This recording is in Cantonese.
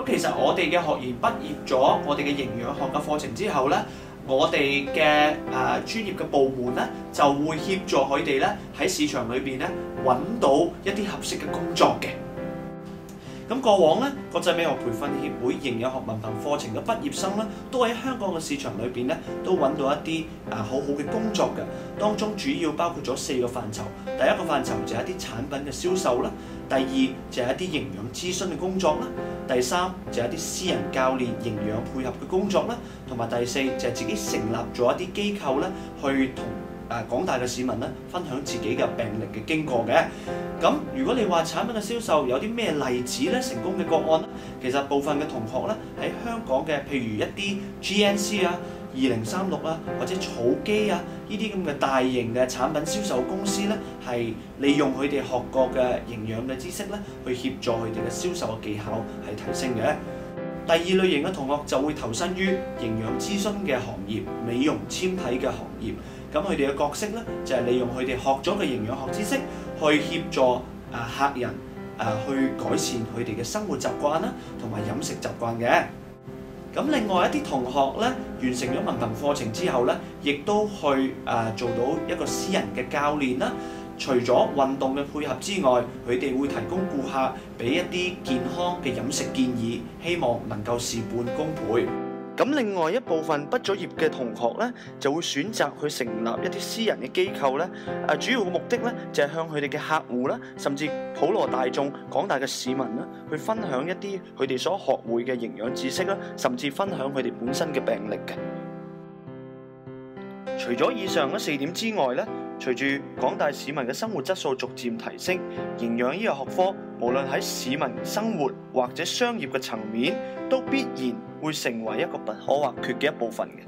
其實我哋嘅學員畢業咗我哋嘅營養學嘅課程之後咧，我哋嘅專業嘅部門咧就會協助佢哋咧喺市場裏邊咧揾到一啲合適嘅工作嘅。咁過往咧，國際美學培訓協會營養學文憑課程嘅畢業生咧，都喺香港嘅市場裏邊咧，都揾到一啲好好嘅工作嘅。當中主要包括咗4個範疇。第一個範疇就係一啲產品嘅銷售啦，第二就係一啲營養諮詢嘅工作啦，第三就係一啲私人教練營養配合嘅工作啦，同埋第四就係自己成立咗一啲機構咧，去同廣大嘅市民咧分享自己嘅病歷嘅經過嘅。咁如果你話產品嘅銷售有啲咩例子咧，成功嘅個案咧，其實部分嘅同學咧喺香港嘅，譬如一啲 GNC 啊、2036啊或者草基啊呢啲咁嘅大型嘅產品銷售公司咧，係利用佢哋學過嘅營養嘅知識咧，去協助佢哋嘅銷售嘅技巧係提升嘅。第二類型嘅同學就會投身於營養諮詢嘅行業、美容纖體嘅行業。咁佢哋嘅角色咧就係利用佢哋學咗嘅營養學知識，去協助客人去改善佢哋嘅生活習慣啦，同埋飲食習慣嘅。咁另外一啲同學咧，完成咗文憑課程之後咧，亦都去做到一個私人嘅教練啦。除咗運動嘅配合之外，佢哋會提供顧客俾一啲健康嘅飲食建議，希望能夠事半功倍。咁另外一部分畢咗業嘅同學咧，就會選擇去成立一啲私人嘅機構咧。主要嘅目的咧，就係向佢哋嘅客戶啦，甚至普羅大眾、廣大嘅市民啦，去分享一啲佢哋所學會嘅營養知識啦，甚至分享佢哋本身嘅病歷嘅。除咗以上嗰4點之外咧，隨住廣大市民嘅生活質素逐漸提升，營養呢個學科無論喺市民生活或者商業嘅層面，都必然會成為一個不可或缺嘅一部分嘅。